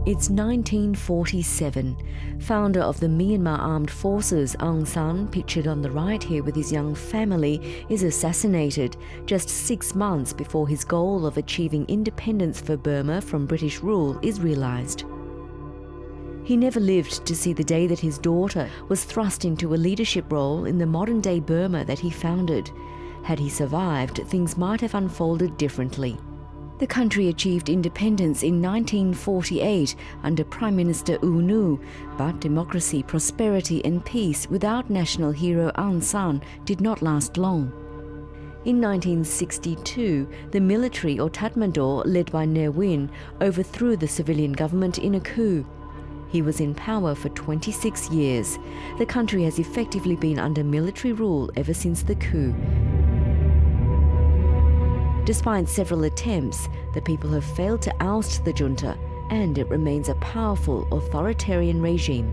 It's 1947. Founder of the Myanmar Armed Forces, Aung San, pictured on the right here with his young family, is assassinated just 6 months before his goal of achieving independence for Burma from British rule is realised. He never lived to see the day that his daughter was thrust into a leadership role in the modern-day Burma that he founded. Had he survived, things might have unfolded differently. The country achieved independence in 1948 under Prime Minister U Nu, but democracy, prosperity and peace without national hero Aung San did not last long. In 1962, the military or Tatmadaw, led by Ne Win, overthrew the civilian government in a coup. He was in power for 26 years. The country has effectively been under military rule ever since the coup. Despite several attempts, the people have failed to oust the junta, and it remains a powerful authoritarian regime.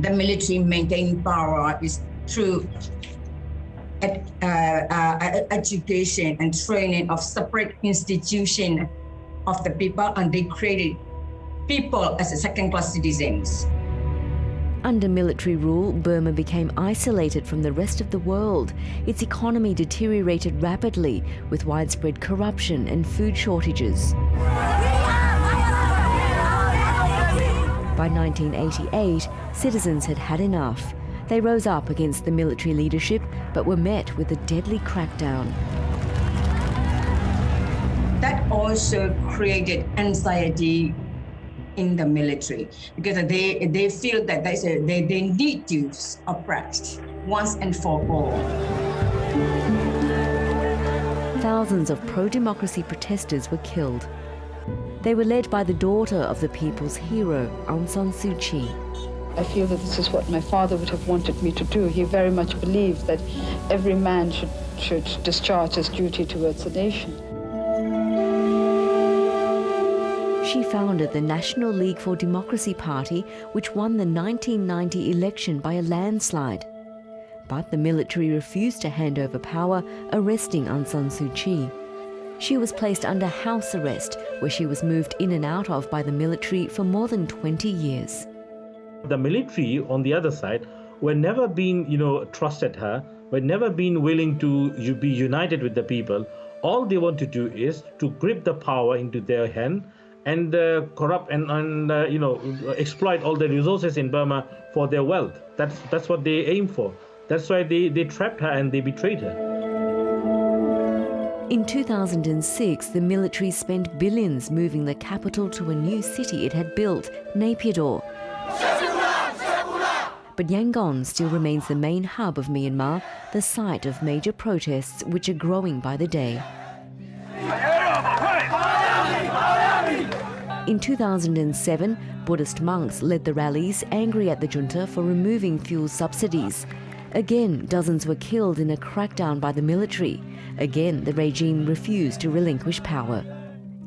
The military maintaining power is through education and training of separate institutions of the people, and they created people as second-class citizens. Under military rule, Burma became isolated from the rest of the world. Its economy deteriorated rapidly, with widespread corruption and food shortages. By 1988, citizens had had enough. They rose up against the military leadership, but were met with a deadly crackdown. That also created anxiety in the military, because they feel that they need to oppress once and for all. Thousands of pro-democracy protesters were killed. They were led by the daughter of the people's hero, Aung San Suu Kyi. I feel that this is what my father would have wanted me to do. He very much believed that every man should discharge his duty towards the nation. She founded the National League for Democracy Party, which won the 1990 election by a landslide. But the military refused to hand over power, arresting Aung San Suu Kyi. She was placed under house arrest, where she was moved in and out of by the military for more than 20 years. The military, on the other side, were never been, trusted her, were never been willing to be united with the people. All they want to do is to grip the power into their hand and corrupt and exploit all the resources in Burma for their wealth. That's what they aim for. That's why they trapped her and they betrayed her. In 2006, the military spent billions moving the capital to a new city it had built, Naypyidaw. But Yangon still remains the main hub of Myanmar, the site of major protests which are growing by the day. In 2007, Buddhist monks led the rallies, angry at the junta for removing fuel subsidies. Again, dozens were killed in a crackdown by the military. Again, the regime refused to relinquish power.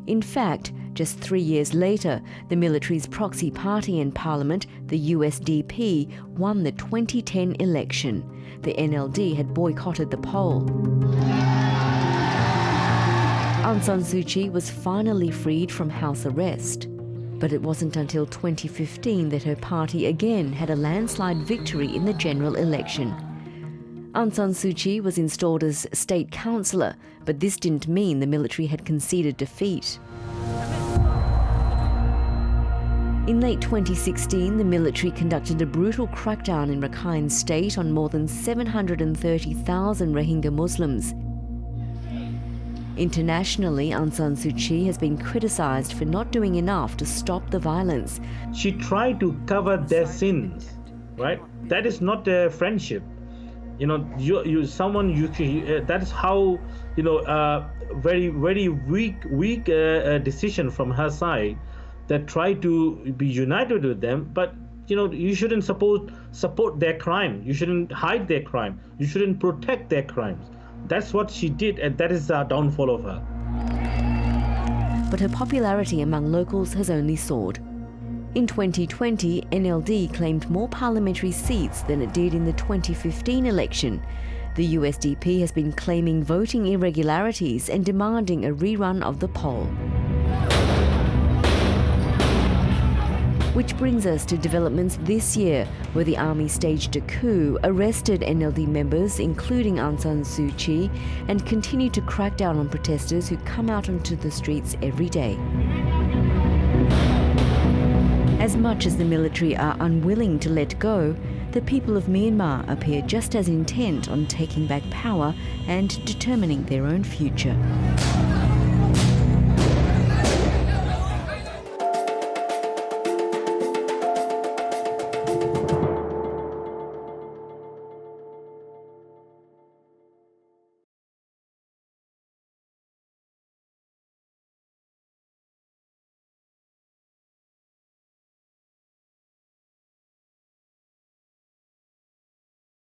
In fact, just 3 years later, the military's proxy party in parliament, the USDP, won the 2010 election. The NLD had boycotted the poll. Aung San Suu Kyi was finally freed from house arrest. But it wasn't until 2015 that her party again had a landslide victory in the general election. Aung San Suu Kyi was installed as state councillor, but this didn't mean the military had conceded defeat. In late 2016, the military conducted a brutal crackdown in Rakhine State on more than 730,000 Rohingya Muslims. Internationally, Aung San Suu Kyi has been criticised for not doing enough to stop the violence. She tried to cover their sins, right? That is not a friendship. That is how, very weak decision from her side that tried to be united with them. But, you shouldn't support their crime. You shouldn't hide their crime. You shouldn't protect their crimes. That's what she did, and that is the downfall of her. But her popularity among locals has only soared. In 2020, NLD claimed more parliamentary seats than it did in the 2015 election. The USDP has been claiming voting irregularities and demanding a rerun of the poll. Which brings us to developments this year, where the army staged a coup, arrested NLD members, including Aung San Suu Kyi, and continued to crack down on protesters who come out onto the streets every day. As much as the military are unwilling to let go, the people of Myanmar appear just as intent on taking back power and determining their own future.